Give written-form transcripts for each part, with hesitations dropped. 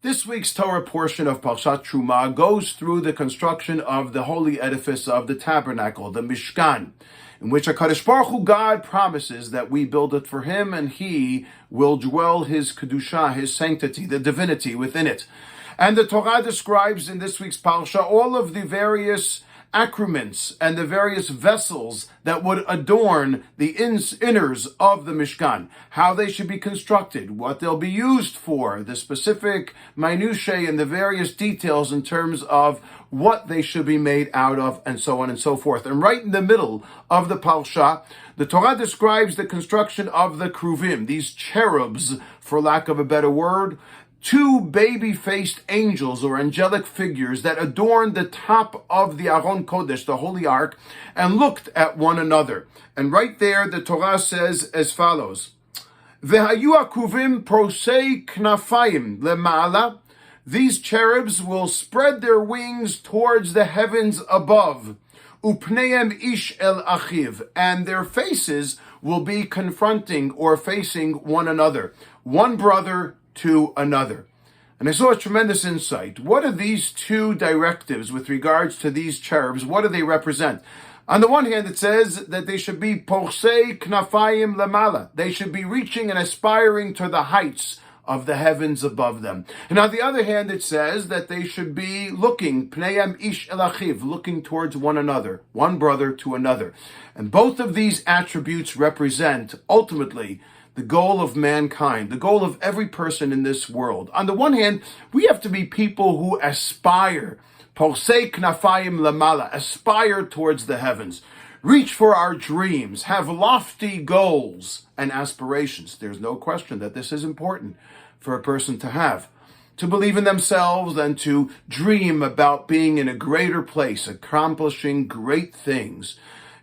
This week's Torah portion of Parshat Teruma goes through the construction of the holy edifice of the tabernacle, the Mishkan, in which HaKadosh Baruch Hu, God, promises that we build it for Him and He will dwell His Kedusha, His sanctity, the divinity within it. And the Torah describes in this week's Parsha all of the various accoutrements and the various vessels that would adorn the inners of the Mishkan, how they should be constructed, what they'll be used for, the specific minutiae and the various details in terms of what they should be made out of, and so on and so forth. And right in the middle of the Parsha, the Torah describes the construction of the Kruvim, these cherubs, for lack of a better word, two baby-faced angels or angelic figures that adorned the top of the Aron Kodesh, the Holy Ark, and looked at one another. And right there, the Torah says as follows: Vehayu akruvim prosei knafayim lema'ala. These cherubs will spread their wings towards the heavens above. Upneim ish el achiv, and their faces will be confronting or facing one another, one brother to another. And I saw a tremendous insight. What are these two directives with regards to these cherubs? What do they represent? On the one hand, it says that they should be porsei knafayim lamala. They should be reaching and aspiring to the heights of the heavens above them. And on the other hand, it says that they should be looking, pneyam ish el achiv, looking towards one another, one brother to another. And both of these attributes represent, ultimately, the goal of mankind, the goal of every person in this world. On the one hand, we have to be people who aspire, porsei knafayim lamala, aspire towards the heavens, reach for our dreams, have lofty goals and aspirations. There's no question that this is important for a person to have, to believe in themselves and to dream about being in a greater place, accomplishing great things.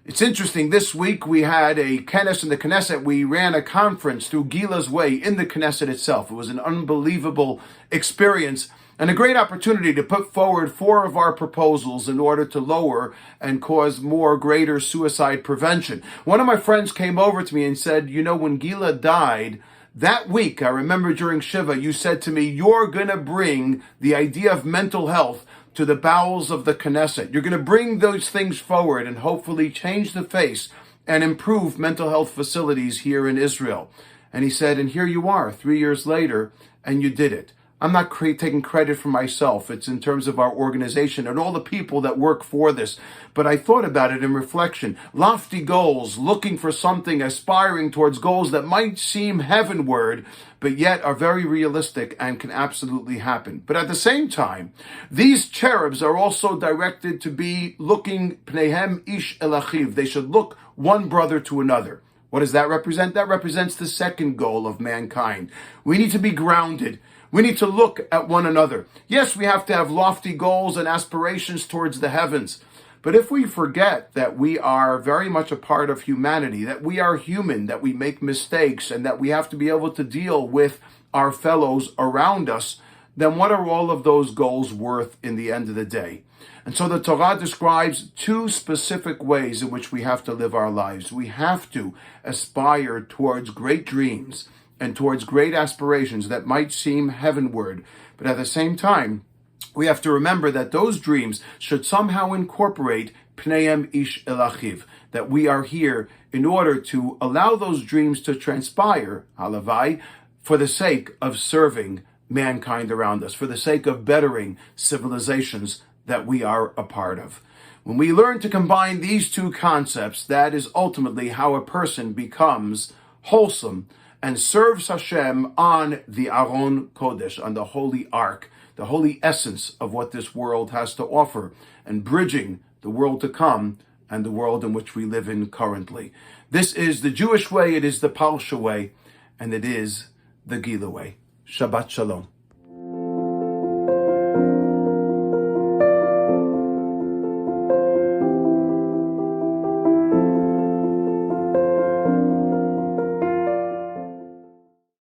It's interesting, this week we had a Knesset in the Knesset. We ran a conference through Gila's way in the Knesset itself. It was an unbelievable experience and a great opportunity to put forward 4 of our proposals in order to lower and cause greater suicide prevention. One of my friends came over to me and said, you know, when Gila died, that week, I remember during Shiva, you said to me, you're going to bring the idea of mental health to the bowels of the Knesset. You're going to bring those things forward and hopefully change the face and improve mental health facilities here in Israel. And he said, and here you are 3 years later, and you did it. I'm not taking credit for myself. It's in terms of our organization and all the people that work for this. But I thought about it in reflection. Lofty goals, looking for something, aspiring towards goals that might seem heavenward, but yet are very realistic and can absolutely happen. But at the same time, these cherubs are also directed to be looking pneihem ish el achiv. They should look one brother to another. What does that represent? That represents the second goal of mankind. We need to be grounded. We need to look at one another. Yes, we have to have lofty goals and aspirations towards the heavens. But if we forget that we are very much a part of humanity, that we are human, that we make mistakes, and that we have to be able to deal with our fellows around us, then what are all of those goals worth in the end of the day? And so the Torah describes 2 specific ways in which we have to live our lives. We have to aspire towards great dreams and towards great aspirations that might seem heavenward. But at the same time, we have to remember that those dreams should somehow incorporate pneiam ish el achiv, that we are here in order to allow those dreams to transpire, halavai, for the sake of serving mankind around us, for the sake of bettering civilizations that we are a part of. When we learn to combine these 2 concepts, that is ultimately how a person becomes wholesome and serves Hashem on the Aron Kodesh, on the Holy Ark, the holy essence of what this world has to offer, and bridging the world to come and the world in which we live in currently. This is the Jewish way, it is the Parsha way, and it is the Gila way. Shabbat Shalom.